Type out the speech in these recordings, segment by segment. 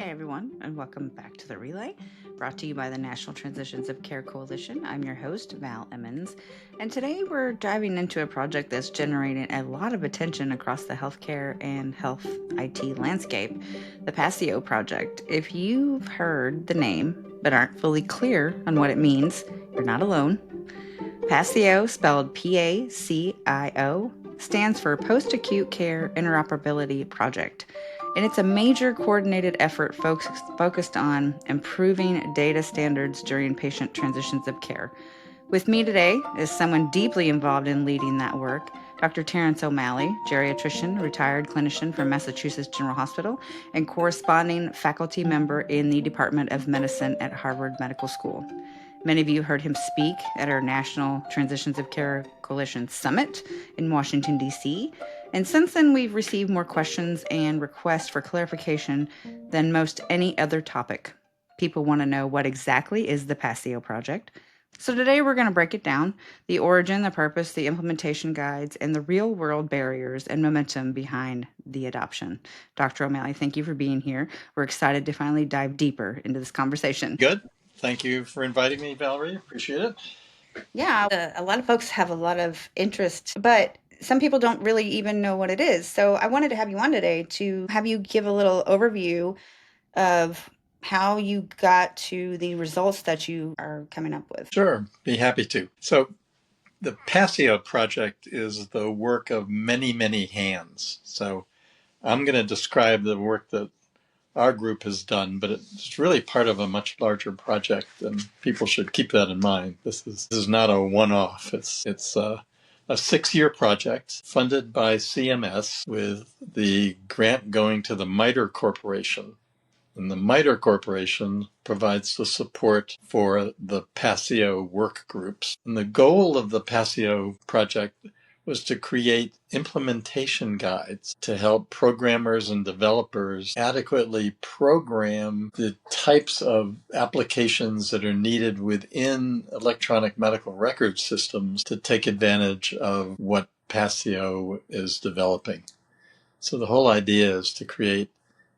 Hey everyone, and welcome back to the Relay, brought to you by the National Transitions of Care Coalition. I'm your host, Val Emmons, and today we're diving into a project that's generating a lot of attention across the healthcare and health IT landscape, the PACIO Project. If you've heard the name but aren't fully clear on what it means, you're not alone. PACIO, spelled PACIO, stands for Post Acute Care Interoperability Project, and it's a major coordinated effort focused on improving data standards during patient transitions of care. With me today is someone deeply involved in leading that work, Dr. Terrence O'Malley, geriatrician, retired clinician from Massachusetts General Hospital, and corresponding faculty member in the Department of Medicine at Harvard Medical School. Many of you heard him speak at our National Transitions of Care Coalition Summit in Washington, D.C. And since then, we've received more questions and requests for clarification than most any other topic. People want to know what exactly is the PACIO Project. So today we're going to break it down, the origin, the purpose, the implementation guides, and the real-world barriers and momentum behind the adoption. Dr. O'Malley, thank you for being here. We're excited to finally dive deeper into this conversation. Good. Thank you for inviting me, Valerie. Appreciate it. Yeah, a lot of folks have a lot of interest, but some people don't really even know what it is. So I wanted to have you on today to have you give a little overview of how you got to the results that you are coming up with. Sure. Be happy to. So the PACIO project is the work of many, many hands. So I'm going to describe the work that our group has done, but it's really part of a much larger project, and people should keep that in mind. This is not a one-off. It's a 6-year project funded by CMS with the grant going to the MITRE Corporation. And the MITRE Corporation provides the support for the PACIO work groups. And the goal of the PACIO project was to create implementation guides to help programmers and developers adequately program the types of applications that are needed within electronic medical record systems to take advantage of what PACIO is developing. So the whole idea is to create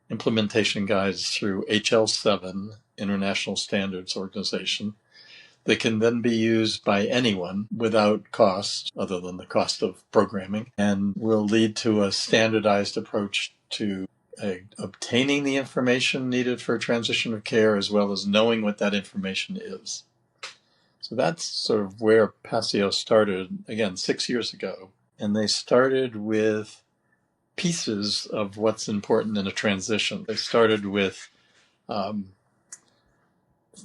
implementation guides through HL7, International Standards Organization, that can then be used by anyone without cost, other than the cost of programming, and will lead to a standardized approach to obtaining the information needed for a transition of care, as well as knowing what that information is. So that's sort of where PACIO started, again, 6 years ago. And they started with pieces of what's important in a transition. They started with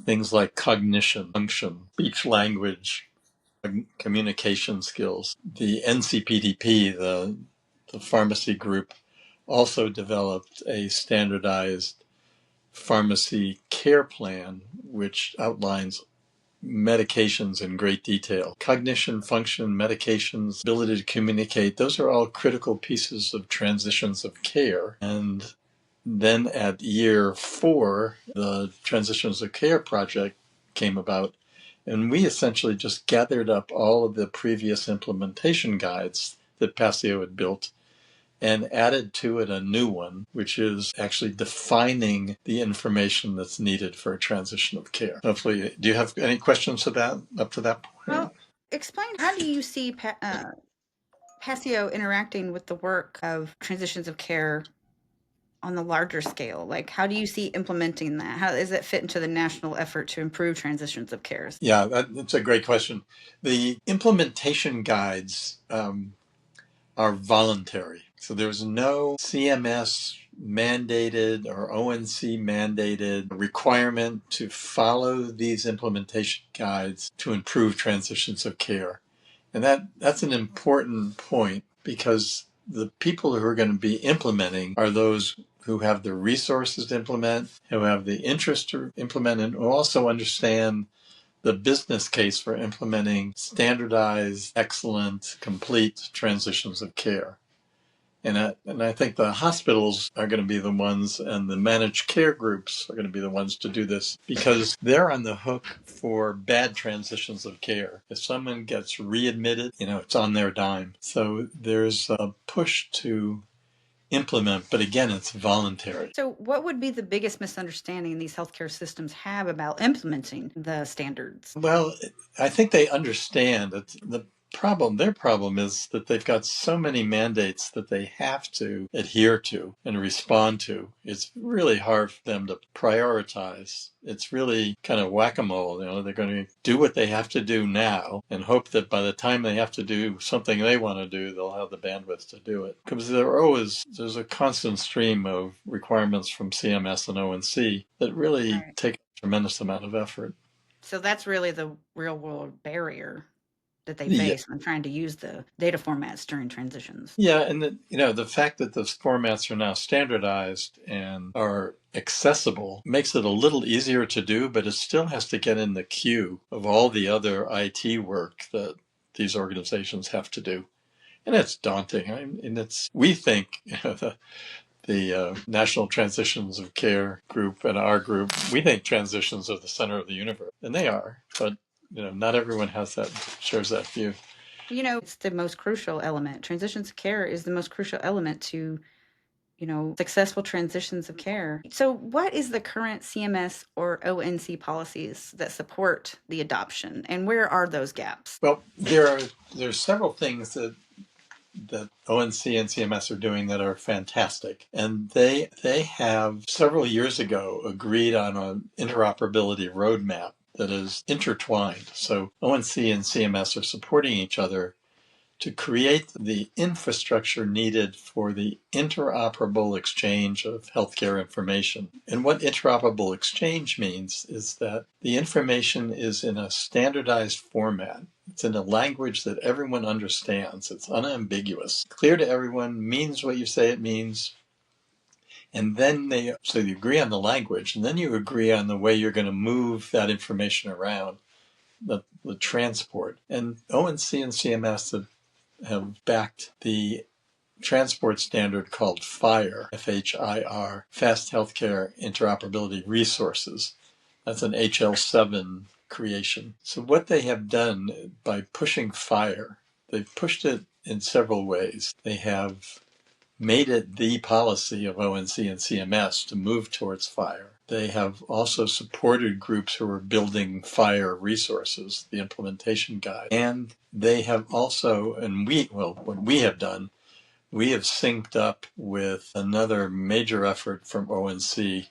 things like cognition, function, speech language, communication skills. The NCPDP, the pharmacy group, also developed a standardized pharmacy care plan, which outlines medications in great detail. Cognition, function, medications, ability to communicate, those are all critical pieces of transitions of care. And then at year 4, the Transitions of Care project came about, and we essentially just gathered up all of the previous implementation guides that PACIO had built and added to it a new one, which is actually defining the information that's needed for a transition of care. Hopefully, do you have any questions to that up to that point? Well, explain, how do you see PACIO interacting with the work of transitions of care on the larger scale? Like, how do you see implementing that? How does it fit into the national effort to improve transitions of care? Yeah, that's a great question. The implementation guides are voluntary. So there's no CMS mandated or ONC mandated requirement to follow these implementation guides to improve transitions of care. And that's an important point, because the people who are going to be implementing are those who have the resources to implement, who have the interest to implement, and who also understand the business case for implementing standardized, excellent, complete transitions of care. And I think the hospitals are going to be the ones, and the managed care groups are going to be the ones to do this, because they're on the hook for bad transitions of care. If someone gets readmitted, it's on their dime. So there's a push to implement, but again, it's voluntary. So, what would be the biggest misunderstanding these healthcare systems have about implementing the standards? Well, I think they understand that their problem is that they've got so many mandates that they have to adhere to and respond to. It's really hard for them to prioritize. It's really kind of whack-a-mole. They're going to do what they have to do now and hope that by the time they have to do something they want to do, they'll have the bandwidth to do it. Because there's a constant stream of requirements from CMS and ONC that really Right. take a tremendous amount of effort. So, that's really the real world barrier that they Yeah, face when trying to use the data formats during transitions. yeah, and the fact that those formats are now standardized and are accessible makes it a little easier to do, but it still has to get in the queue of all the other IT work that these organizations have to do, and it's daunting. We think the National Transitions of Care group and our group, we think transitions are the center of the universe, and they are, but not everyone shares that view. It's the most crucial element. Transitions of care is the most crucial element to, successful transitions of care. So, what is the current CMS or ONC policies that support the adoption, and where are those gaps? Well, there's several things that ONC and CMS are doing that are fantastic. And they have several years ago agreed on an interoperability roadmap that is intertwined. So ONC and CMS are supporting each other to create the infrastructure needed for the interoperable exchange of healthcare information. And what interoperable exchange means is that the information is in a standardized format. It's in a language that everyone understands. It's unambiguous, clear to everyone, means what you say it means. And then so you agree on the language, and then you agree on the way you're going to move that information around, the transport. And ONC and CMS have backed the transport standard called FHIR, F-H-I-R, Fast Healthcare Interoperability Resources. That's an HL7 creation. So what they have done by pushing FHIR, they've pushed it in several ways. They have made it the policy of ONC and CMS to move towards FHIR. They have also supported groups who are building FHIR resources, the implementation guide. And they have also, what we have done, we have synced up with another major effort from ONC,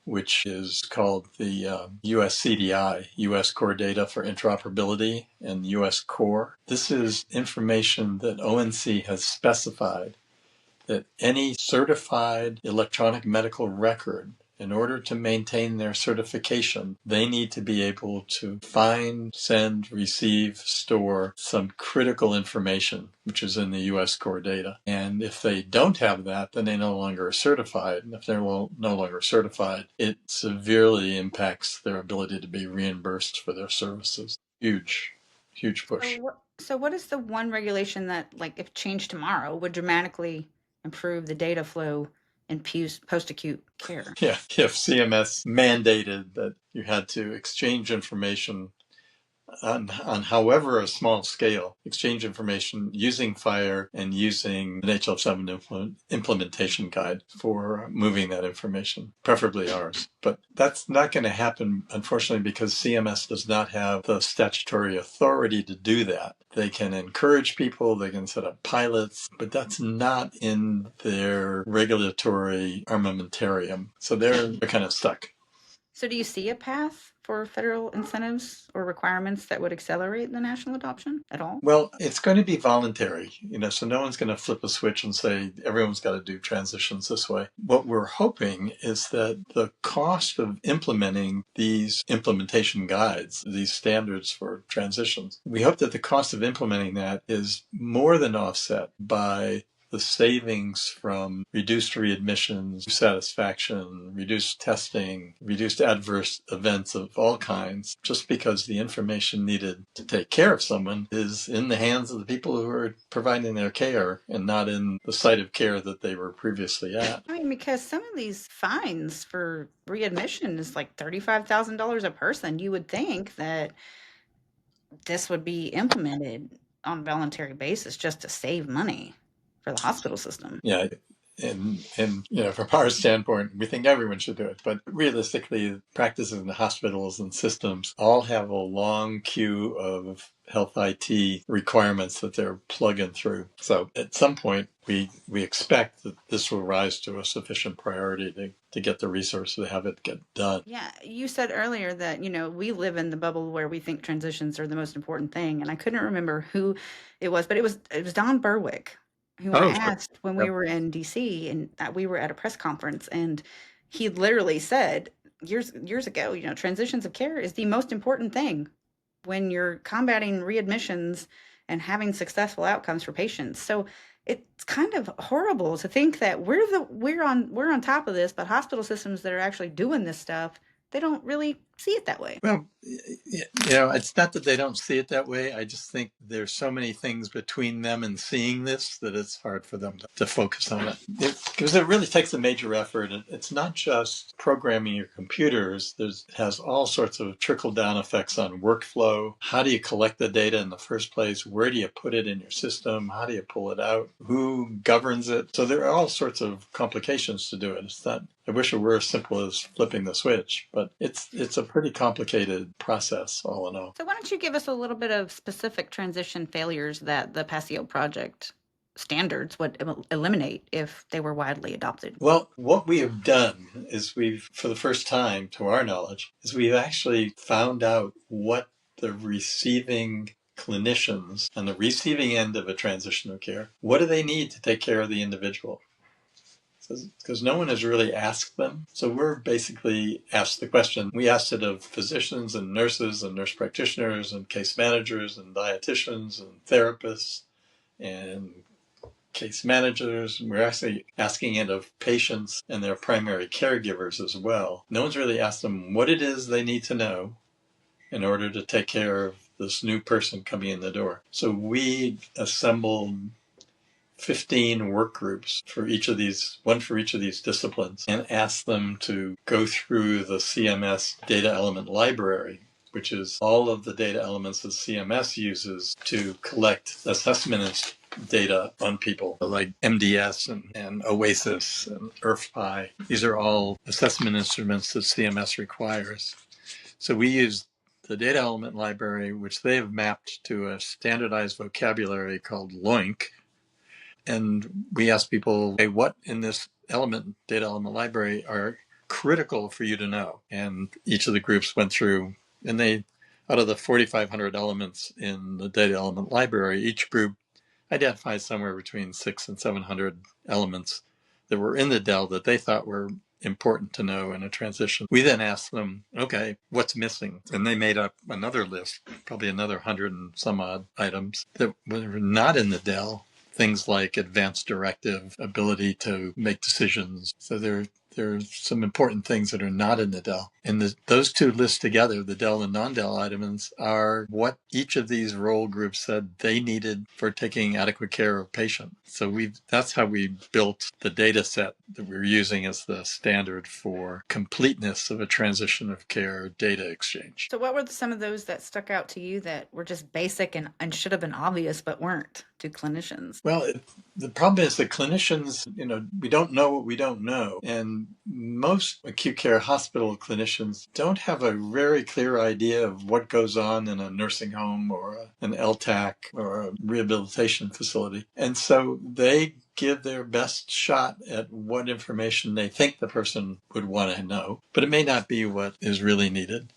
which is called the US CDI, US Core Data for Interoperability, and US Core. This is information that ONC has specified that any certified electronic medical record, in order to maintain their certification, they need to be able to find, send, receive, store some critical information, which is in the US core data. And if they don't have that, then they no longer are certified. And if they're no longer certified, it severely impacts their ability to be reimbursed for their services. Huge, huge push. So what is the one regulation that, like, if changed tomorrow, would dramatically improve the data flow in post-acute care? Yeah, if CMS mandated that you had to exchange information on however a small scale, exchange information using FHIR and using an HL7 implementation guide for moving that information, preferably ours. But that's not going to happen, unfortunately, because CMS does not have the statutory authority to do that. They can encourage people, they can set up pilots, but that's not in their regulatory armamentarium. So they're kind of stuck. So do you see a path for federal incentives or requirements that would accelerate the national adoption at all? Well, it's going to be voluntary, so no one's going to flip a switch and say everyone's got to do transitions this way. What we're hoping is that the cost of implementing these implementation guides, these standards for transitions, we hope that the cost of implementing that is more than offset by the savings from reduced readmissions, satisfaction, reduced testing, reduced adverse events of all kinds, just because the information needed to take care of someone is in the hands of the people who are providing their care and not in the site of care that they were previously at. I mean, because some of these fines for readmission is like $35,000 a person. You would think that this would be implemented on a voluntary basis just to save money for the hospital system. Yeah, And from our standpoint, we think everyone should do it. But realistically, practices in the hospitals and systems all have a long queue of health IT requirements that they're plugging through. So at some point, we expect that this will rise to a sufficient priority to get the resources to have it get done. Yeah, you said earlier that, we live in the bubble where we think transitions are the most important thing, and I couldn't remember who it was, but it was Don Berwick who I Oh, sure. asked when we Yep. were in DC and we were at a press conference, and he literally said years ago, transitions of care is the most important thing when you're combating readmissions and having successful outcomes for patients. So it's kind of horrible to think that we're on top of this, but hospital systems that are actually doing this stuff, they don't really see it that way. Well, it's not that they don't see it that way. I just think there's so many things between them and seeing this that it's hard for them to focus on it. Because it really takes a major effort. It's not just programming your computers. It has all sorts of trickle-down effects on workflow. How do you collect the data in the first place? Where do you put it in your system? How do you pull it out? Who governs it? So there are all sorts of complications to do it. It's not. I wish it were as simple as flipping the switch, but it's a pretty complicated process, all in all. So why don't you give us a little bit of specific transition failures that the PACIO project standards would eliminate if they were widely adopted? Well, what we have done is for the first time, to our knowledge, is we've actually found out what the receiving clinicians on the receiving end of a transition of care, what do they need to take care of the individual? Because no one has really asked them. So we're basically asked the question. We asked it of physicians and nurses and nurse practitioners and case managers and dietitians and therapists and case managers. We're actually asking it of patients and their primary caregivers as well. No one's really asked them what it is they need to know in order to take care of this new person coming in the door. So we assembled 15 work groups one for each of these disciplines, and asked them to go through the CMS data element library, which is all of the data elements that CMS uses to collect assessment data on people, like MDS and OASIS and IRFPI. These are all assessment instruments that CMS requires. So we use the data element library, which they have mapped to a standardized vocabulary called LOINC. And we asked people, hey, what in this data element library are critical for you to know? And each of the groups went through, and out of the 4,500 elements in the data element library, each group identified somewhere between 600 and 700 elements that were in the DEL that they thought were important to know in a transition. We then asked them, okay, what's missing? And they made up another list, probably another 100 and some odd items that were not in the DEL. Things like advanced directive, ability to make decisions. So there are some important things that are not in the DEL. And those two lists together, the DEL and non-DEL items, are what each of these role groups said they needed for taking adequate care of patients. So that's how we built the data set that we're using as the standard for completeness of a transition of care data exchange. So what were some of those that stuck out to you that were just basic and should have been obvious but weren't to clinicians? Well, the problem is that clinicians, we don't know what we don't know. And most acute care hospital clinicians don't have a very clear idea of what goes on in a nursing home or an LTAC or a rehabilitation facility. And so they give their best shot at what information they think the person would want to know, but it may not be what is really needed.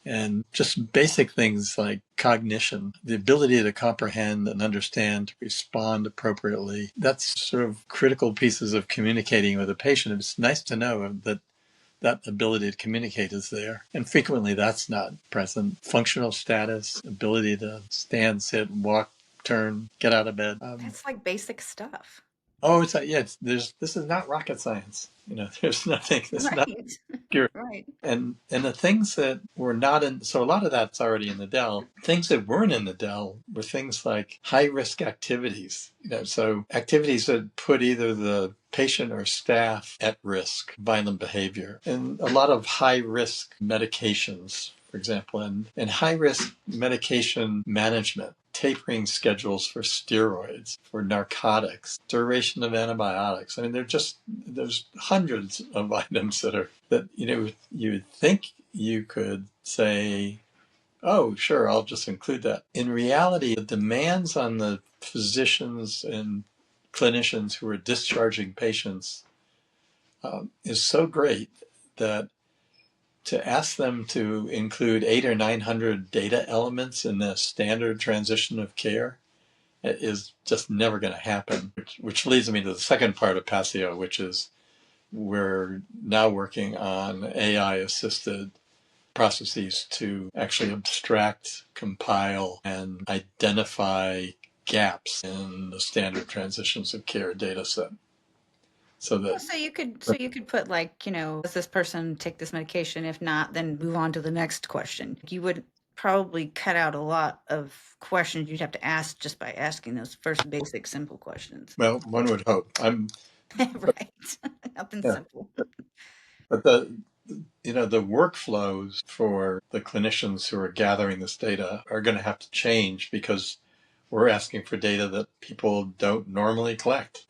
And just basic things like cognition, the ability to comprehend and understand, to respond appropriately. That's sort of critical pieces of communicating with a patient. It's nice to know that ability to communicate is there. And frequently that's not present. Functional status, ability to stand, sit, walk, turn, get out of bed. That's like basic stuff. Oh, this is not rocket science. There's nothing, it's not Right. pure. Right. And the things that were not in, so a lot of that's already in the DEL. Things that weren't in the DEL were things like high risk activities. So activities that put either the patient or staff at risk, violent behavior, and a lot of high risk medications, for example, and high risk medication management. tapering schedules for steroids, for narcotics, duration of antibiotics. I mean, there's hundreds of items that you would think you could say, oh, sure, I'll just include that. In reality, the demands on the physicians and clinicians who are discharging patients is so great that to ask them to include 800 or 900 data elements in the standard transition of care is just never going to happen, which leads me to the second part of PACIO, which is we're now working on AI-assisted processes to actually abstract, compile, and identify gaps in the standard transitions of care data set. So Oh, that so you could put like, does this person take this medication? If not, then move on to the next question. You would probably cut out a lot of questions you'd have to ask just by asking those first basic simple questions. well, one would hope. Right. Nothing Yeah, simple. but the workflows for the clinicians who are gathering this data are going to have to change because we're asking for data that people don't normally collect.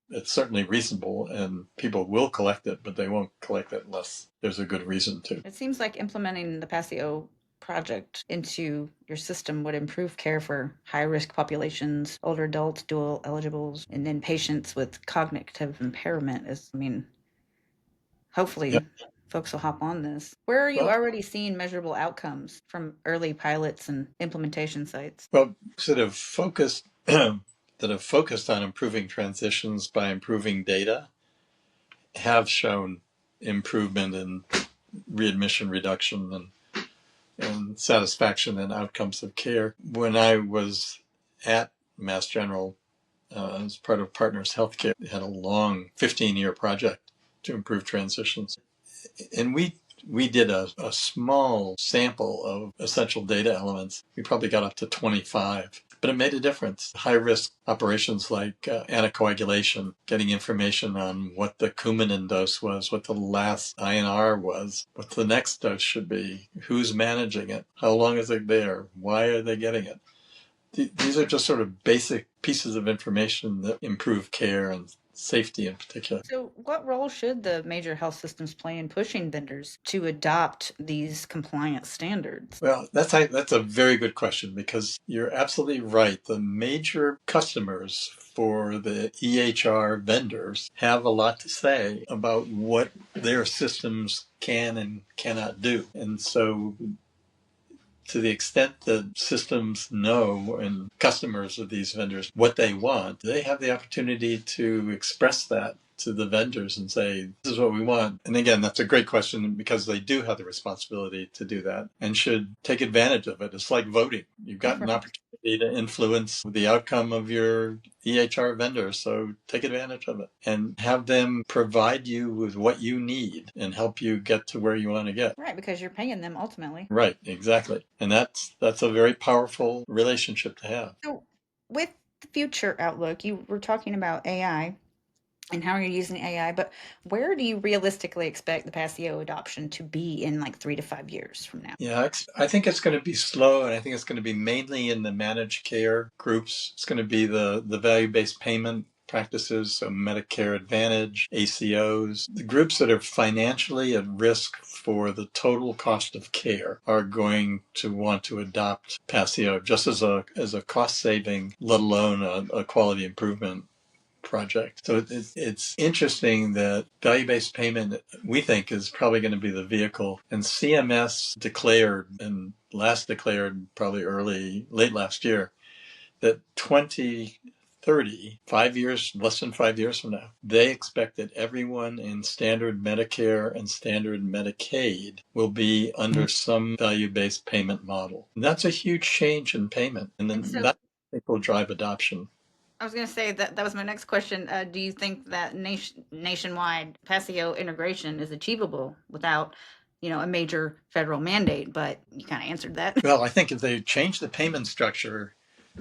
It's certainly reasonable and people will collect it, but they won't collect it unless there's a good reason to. It seems like implementing the PACIO project into your system would improve care for high-risk populations, older adults, dual eligibles, and then patients with cognitive impairment. Yeah. Hopefully folks will hop on this. Where are you Well, already seeing measurable outcomes from early pilots and implementation sites? well, sort of focused that have focused on improving transitions by improving data have shown improvement in readmission reduction and satisfaction and outcomes of care. When I was at Mass General as part of Partners Healthcare, we had a long 15-year project to improve transitions. And we did a small sample of essential data elements. We probably got up to 25, but it made a difference. High-risk operations like anticoagulation, getting information on what the Coumadin dose was, what the last INR was, what the next dose should be, who's managing it, how long is it there, why are they getting it. These are just sort of basic pieces of information that improve care and safety in particular. So, what role should the major health systems play in pushing vendors to adopt these compliance standards? Well, that's a very good question because you're absolutely right. The major customers for the EHR vendors have a lot to say about what their systems can and cannot do. And so to the extent that systems know and customers of these vendors what they want, they have the opportunity to express that to the vendors and say, this is what we want. And again, that's a great question because they do have the responsibility to do that and should take advantage of it. It's like voting. You've got an opportunity to influence the outcome of your EHR vendor, so take advantage of it and have them provide you with what you need and help you get to where you want to get. Right, because you're paying them ultimately. Right, exactly. And that's a very powerful relationship to have. So, with the future outlook, you were talking about AI and how you're using AI, but where do you realistically expect the PASIO adoption to be in like 3 to 5 years from now? Yeah, I think it's going to be slow, and I think it's going to be mainly in the managed care groups. It's going to be the value-based payment practices, so Medicare Advantage, ACOs. The groups that are financially at risk for the total cost of care are going to want to adopt PASIO just as a cost saving, let alone a quality improvement project. So it's interesting that value-based payment, we think, is probably going to be the vehicle. And CMS declared, and last declared probably late last year, that 2030, 5 years, less than 5 years from now, they expect that everyone in standard Medicare and standard Medicaid will be under some value-based payment model. And that's a huge change in payment. And then that, I think, will drive adoption. I was going to say that was my next question. Do you think that nationwide PASIO integration is achievable without, a major federal mandate? But you kind of answered that. Well, I think if they change the payment structure,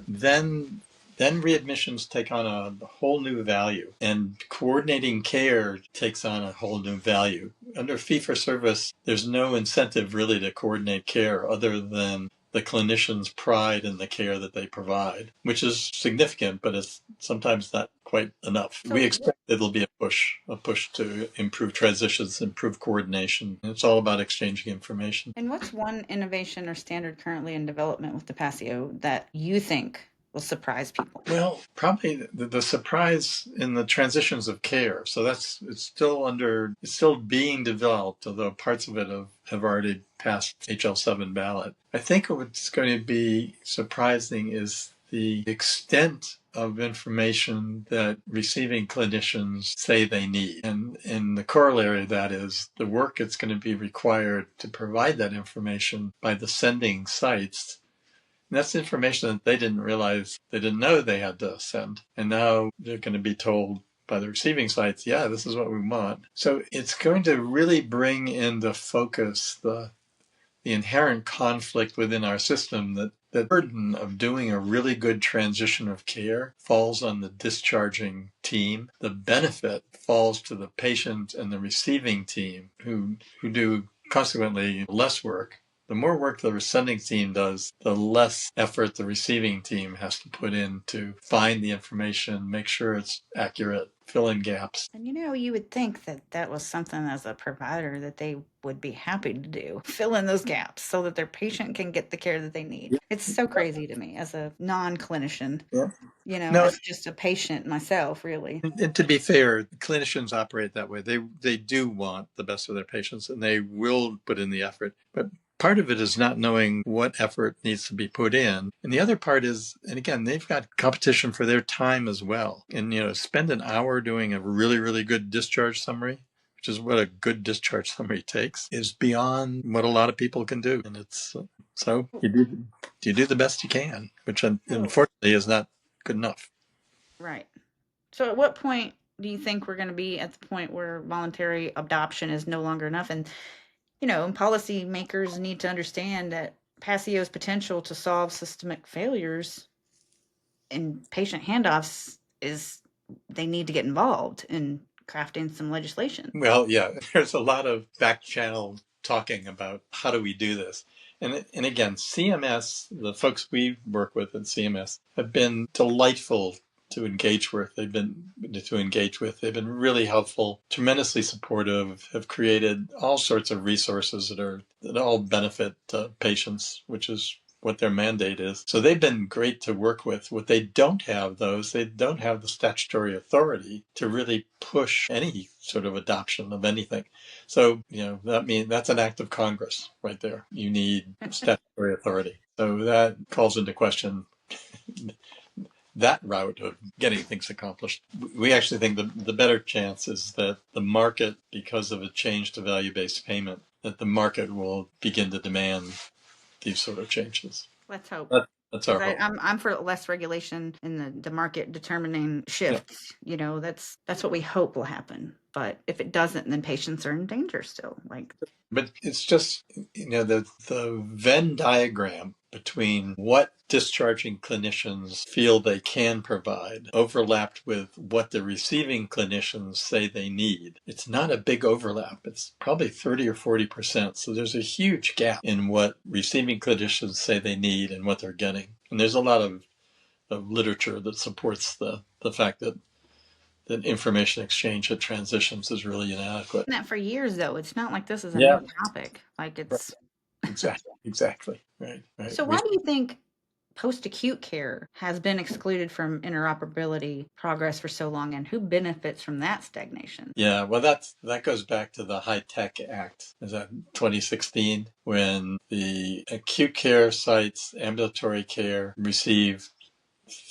then readmissions take on a whole new value, and coordinating care takes on a whole new value. Under fee-for-service, there's no incentive really to coordinate care other than the clinician's pride in the care that they provide, which is significant, but it's sometimes not quite enough. So We expect it'll be a push to improve transitions, improve coordination. It's all about exchanging information. and what's one innovation or standard currently in development with the PACIO that you think will surprise people? Well, probably the surprise in the transitions of care. So it's still being developed, although parts of it have already passed HL7 ballot. I think what's going to be surprising is the extent of information that receiving clinicians say they need. And the corollary of that is the work that's going to be required to provide that information by the sending sites. And that's information that they didn't realize, they didn't know they had to send. And now they're going to be told by the receiving sites, yeah, this is what we want. So it's going to really bring into focus the inherent conflict within our system, that the burden of doing a really good transition of care falls on the discharging team. The benefit falls to the patient and the receiving team who do consequently less work. The more work the sending team does, the less effort the receiving team has to put in to find the information, make sure it's accurate, fill in gaps. And you would think that that was something as a provider that they would be happy to do, fill in those gaps so that their patient can get the care that they need. It's so crazy to me as a non-clinician, Yeah. No, as just a patient myself, really. and to be fair, clinicians operate that way. They do want the best for their patients, and they will put in the effort. But part of it is not knowing what effort needs to be put in. And the other part is, and again, they've got competition for their time as well. And, spend an hour doing a really, really good discharge summary, which is what a good discharge summary takes, is beyond what a lot of people can do. And it's, so you do the best you can, which unfortunately is not good enough. Right. So at what point do you think we're going to be at the point where voluntary adoption is no longer enough? And, and policymakers need to understand that PACIO's potential to solve systemic failures in patient handoffs is they need to get involved in crafting some legislation. Well, yeah, there's a lot of back channel talking about how do we do this. And again, CMS, the folks we work with at CMS have been delightful to engage with. They've been really helpful, tremendously supportive, have created all sorts of resources that all benefit patients, which is what their mandate is. So they've been great to work with. What they don't have, though, is they don't have the statutory authority to really push any sort of adoption of anything. So, that's an act of Congress right there. You need statutory authority. So that calls into question that route of getting things accomplished. We actually think the better chance is that the market, because of a change to value-based payment, that the market will begin to demand these sort of changes. Let's hope. That's our hope. I'm for less regulation in the market determining shifts. Yeah. That's what we hope will happen. But if it doesn't, then patients are in danger still. But it's just, the Venn diagram between what discharging clinicians feel they can provide overlapped with what the receiving clinicians say they need. It's not a big overlap. It's probably 30 or 40%. So there's a huge gap in what receiving clinicians say they need and what they're getting. And there's a lot of literature that supports the fact that information exchange at transitions is really inadequate. And that for years, though, it's not like this is a new topic. It's exactly right. So why do you think post-acute care has been excluded from interoperability progress for so long, and who benefits from that stagnation? Yeah, well, that goes back to the High Tech Act. Is that 2016 when the acute care sites, ambulatory care, received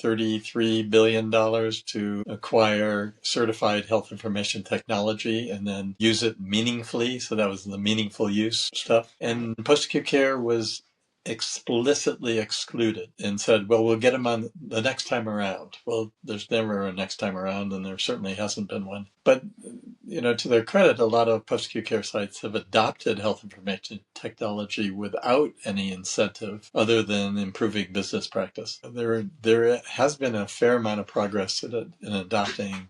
$33 billion to acquire certified health information technology and then use it meaningfully. So that was the meaningful use stuff. And post-acute care was explicitly excluded and said, well, we'll get them on the next time around. Well, there's never a next time around, and there certainly hasn't been one. But, to their credit, a lot of post-acute care sites have adopted health information technology without any incentive other than improving business practice. There has been a fair amount of progress in adopting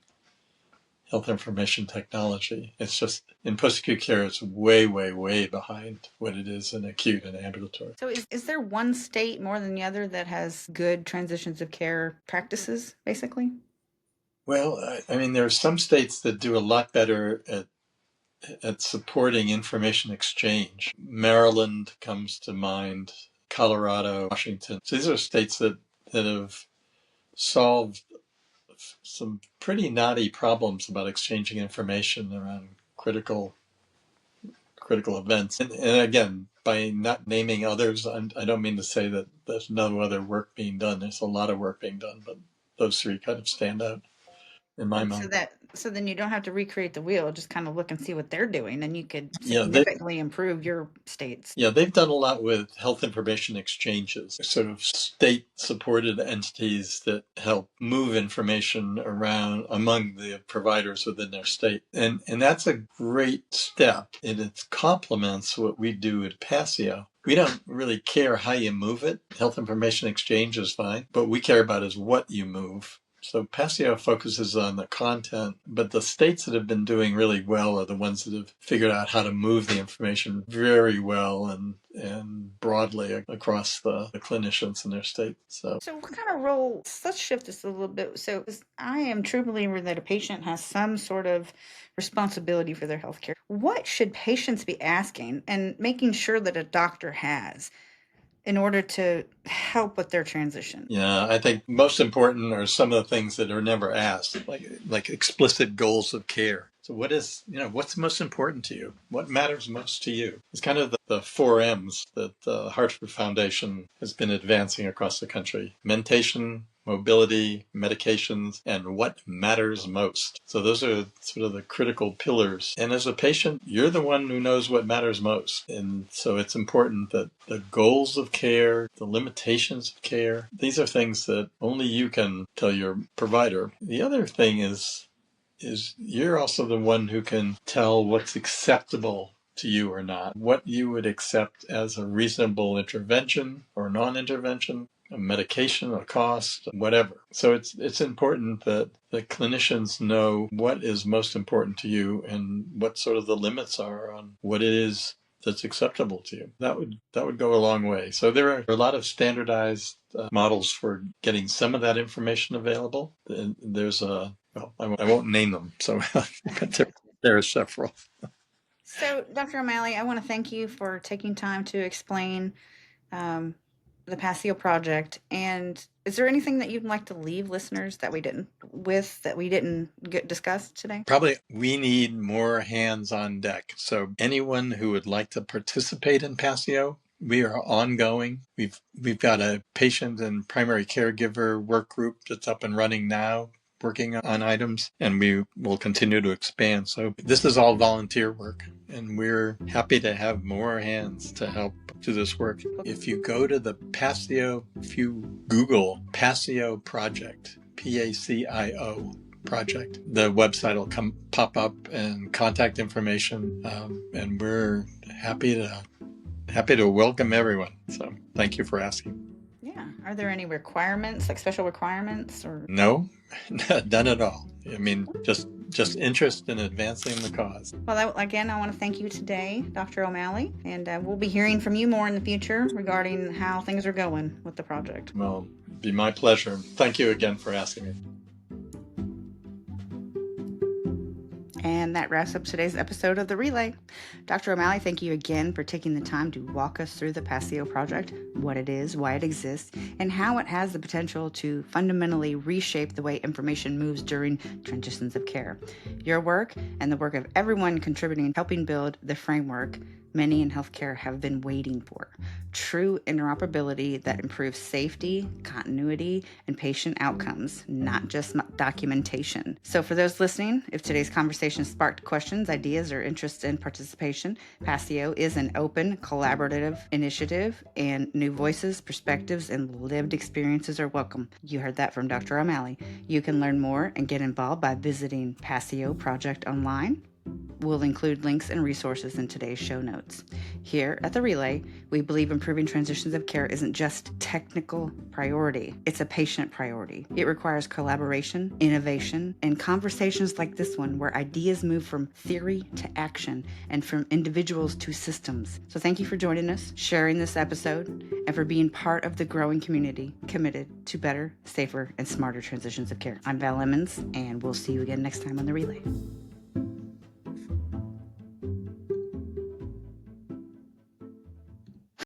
health information technology. It's just in post-acute care, it's way, way, way behind what it is in acute and ambulatory. So is there one state more than the other that has good transitions of care practices, basically? Well, I mean, there are some states that do a lot better at supporting information exchange. Maryland comes to mind, Colorado, Washington. So these are states that have solved some pretty knotty problems about exchanging information around critical events. And again, by not naming others, I don't mean to say that there's no other work being done. There's a lot of work being done, but those three kind of stand out in my mind. So then you don't have to recreate the wheel, just kind of look and see what they're doing, and you could Yeah, significantly improve your states. yeah, they've done a lot with health information exchanges, sort of state-supported entities that help move information around among the providers within their state. And that's a great step, and it complements what we do at PACIO. We don't really care how you move it. Health information exchange is fine. But we care about is what you move. So PACIO focuses on the content, but the states that have been doing really well are the ones that have figured out how to move the information very well and broadly across the clinicians in their state. So what kind of role, let's shift this a little bit. So I am a true believer that a patient has some sort of responsibility for their healthcare. What should patients be asking and making sure that a doctor has in order to help with their transition? Yeah, I think most important are some of the things that are never asked, like explicit goals of care. So what's most important to you? What matters most to you? It's kind of the 4 M's that the Hartford Foundation has been advancing across the country. Mentation, mobility, medications, and what matters most. So those are sort of the critical pillars. And as a patient, you're the one who knows what matters most. And so it's important that the goals of care, the limitations of care, these are things that only you can tell your provider. The other thing is you're also the one who can tell what's acceptable to you or not, what you would accept as a reasonable intervention or non-intervention, a medication, a cost, whatever. So it's important that the clinicians know what is most important to you and what sort of the limits are on what it is that's acceptable to you. That would go a long way. So there are a lot of standardized models for getting some of that information available. There's I won't name them, so but there are several. So, Dr. O'Malley, I want to thank you for taking time to explain the PACIO project. And is there anything that you'd like to leave listeners that we didn't discuss today? Probably we need more hands on deck. So anyone who would like to participate in PACIO, we are ongoing. We've got a patient and primary caregiver work group that's up and running now, working on items, and we will continue to expand. So this is all volunteer work, and we're happy to have more hands to help do this work. If you go to the PACIO, if you Google PACIO Project, PACIO Project, the website will pop up and contact information, and we're happy to welcome everyone. So thank you for asking. Yeah. Are there any requirements, like special requirements, or? No, none at all. I mean, just interest in advancing the cause. Well, again, I want to thank you today, Dr. O'Malley, and we'll be hearing from you more in the future regarding how things are going with the project. Well, it'd be my pleasure. Thank you again for asking me. And that wraps up today's episode of The Relay. Dr. O'Malley, thank you again for taking the time to walk us through the PACIO project, what it is, why it exists, and how it has the potential to fundamentally reshape the way information moves during transitions of care. Your work and the work of everyone contributing, helping build the framework many in healthcare have been waiting for. True interoperability that improves safety, continuity, and patient outcomes, not just documentation. So for those listening, if today's conversation sparked questions, ideas, or interest in participation, PACIO is an open, collaborative initiative, and new voices, perspectives, and lived experiences are welcome. You heard that from Dr. O'Malley. You can learn more and get involved by visiting PACIO Project online. We'll include links and resources in today's show notes. Here at The Relay, we believe improving transitions of care isn't just technical priority, it's a patient priority. It requires collaboration, innovation, and conversations like this one where ideas move from theory to action and from individuals to systems. So thank you for joining us, sharing this episode, and for being part of the growing community committed to better, safer, and smarter transitions of care. I'm Val Emmons, and we'll see you again next time on The Relay.